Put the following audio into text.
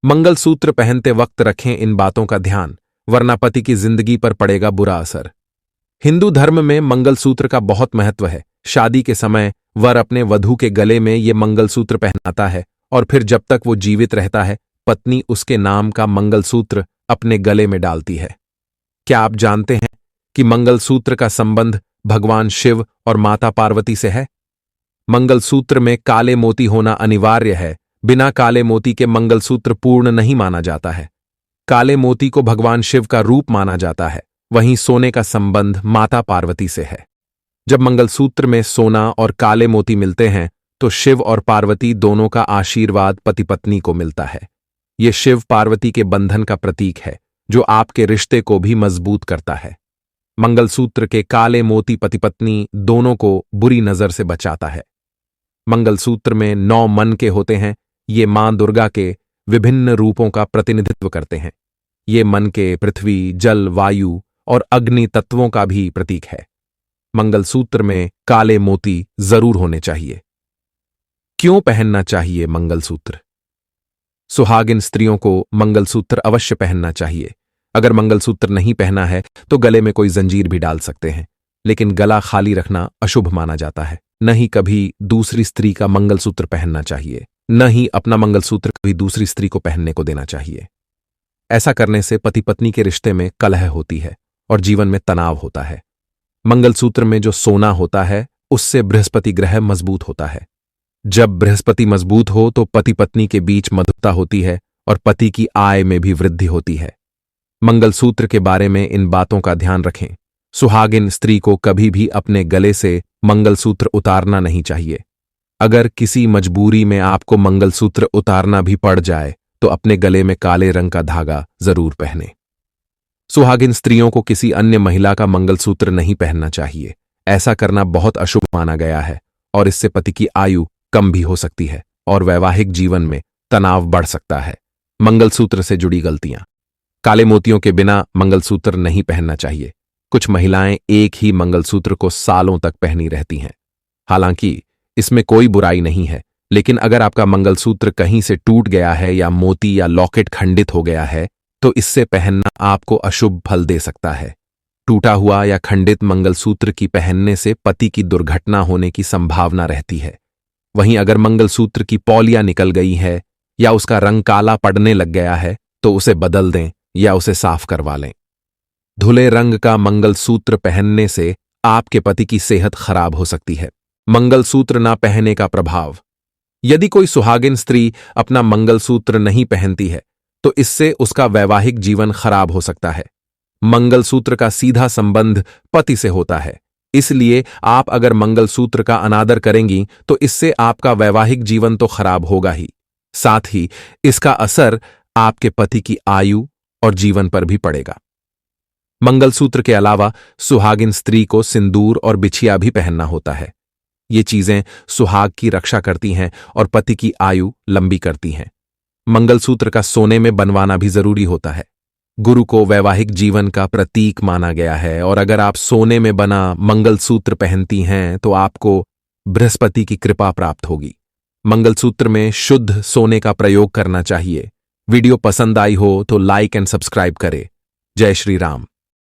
मंगलसूत्र पहनते वक्त रखें इन बातों का ध्यान, वरना पति की जिंदगी पर पड़ेगा बुरा असर। हिंदू धर्म में मंगलसूत्र का बहुत महत्व है। शादी के समय वर अपने वधू के गले में ये मंगलसूत्र पहनाता है और फिर जब तक वो जीवित रहता है पत्नी उसके नाम का मंगलसूत्र अपने गले में डालती है। क्या आप जानते हैं कि मंगलसूत्र का संबंध भगवान शिव और माता पार्वती से है? मंगलसूत्र में काले मोती होना अनिवार्य है। बिना काले मोती के मंगलसूत्र पूर्ण नहीं माना जाता है। काले मोती को भगवान शिव का रूप माना जाता है, वहीं सोने का संबंध माता पार्वती से है। जब मंगलसूत्र में सोना और काले मोती मिलते हैं तो शिव और पार्वती दोनों का आशीर्वाद पति पत्नी को मिलता है। ये शिव पार्वती के बंधन का प्रतीक है जो आपके रिश्ते को भी मजबूत करता है। मंगलसूत्र के काले मोती पति पत्नी दोनों को बुरी नजर से बचाता है। मंगलसूत्र में 9 मन के होते हैं। ये मां दुर्गा के विभिन्न रूपों का प्रतिनिधित्व करते हैं। ये मन के पृथ्वी, जल, वायु और अग्नि तत्वों का भी प्रतीक है। मंगलसूत्र में काले मोती जरूर होने चाहिए। क्यों पहनना चाहिए मंगलसूत्र? सुहागिन स्त्रियों को मंगलसूत्र अवश्य पहनना चाहिए। अगर मंगलसूत्र नहीं पहना है तो गले में कोई जंजीर भी डाल सकते हैं, लेकिन गला खाली रखना अशुभ माना जाता है। न ही कभी दूसरी स्त्री का मंगलसूत्र पहनना चाहिए, न ही अपना मंगलसूत्र कभी दूसरी स्त्री को पहनने को देना चाहिए। ऐसा करने से पति पत्नी के रिश्ते में कलह होती है और जीवन में तनाव होता है। मंगलसूत्र में जो सोना होता है उससे बृहस्पति ग्रह मजबूत होता है। जब बृहस्पति मजबूत हो तो पति पत्नी के बीच मधुरता होती है और पति की आय में भी वृद्धि होती है। मंगलसूत्र के बारे में इन बातों का ध्यान रखें। सुहागिन स्त्री को कभी भी अपने गले से मंगलसूत्र उतारना नहीं चाहिए। अगर किसी मजबूरी में आपको मंगलसूत्र उतारना भी पड़ जाए तो अपने गले में काले रंग का धागा जरूर पहने। सुहागिन स्त्रियों को किसी अन्य महिला का मंगलसूत्र नहीं पहनना चाहिए। ऐसा करना बहुत अशुभ माना गया है और इससे पति की आयु कम भी हो सकती है और वैवाहिक जीवन में तनाव बढ़ सकता है। मंगलसूत्र से जुड़ी गलतियां। काले मोतियों के बिना मंगलसूत्र नहीं पहनना चाहिए। कुछ महिलाएं एक ही मंगलसूत्र को सालों तक पहनी रहती हैं। हालांकि इसमें कोई बुराई नहीं है, लेकिन अगर आपका मंगलसूत्र कहीं से टूट गया है या मोती या लॉकेट खंडित हो गया है तो इससे पहनना आपको अशुभ फल दे सकता है। टूटा हुआ या खंडित मंगलसूत्र की पहनने से पति की दुर्घटना होने की संभावना रहती है। वहीं अगर मंगलसूत्र की पौलियां निकल गई है या उसका रंग काला पड़ने लग गया है तो उसे बदल दें या उसे साफ करवा लें। धुले रंग का मंगलसूत्र पहनने से आपके पति की सेहत खराब हो सकती है। मंगलसूत्र ना पहनने का प्रभाव। यदि कोई सुहागिन स्त्री अपना मंगलसूत्र नहीं पहनती है तो इससे उसका वैवाहिक जीवन खराब हो सकता है। मंगलसूत्र का सीधा संबंध पति से होता है, इसलिए आप अगर मंगलसूत्र का अनादर करेंगी तो इससे आपका वैवाहिक जीवन तो खराब होगा ही, साथ ही इसका असर आपके पति की आयु और जीवन पर भी पड़ेगा। मंगलसूत्र के अलावा सुहागिन स्त्री को सिंदूर और बिछिया भी पहनना होता है। ये चीजें सुहाग की रक्षा करती हैं और पति की आयु लंबी करती हैं। मंगलसूत्र का सोने में बनवाना भी जरूरी होता है। गुरु को वैवाहिक जीवन का प्रतीक माना गया है और अगर आप सोने में बना मंगलसूत्र पहनती हैं तो आपको बृहस्पति की कृपा प्राप्त होगी। मंगलसूत्र में शुद्ध सोने का प्रयोग करना चाहिए। वीडियो पसंद आई हो तो लाइक एंड सब्सक्राइब करें। जय श्री राम।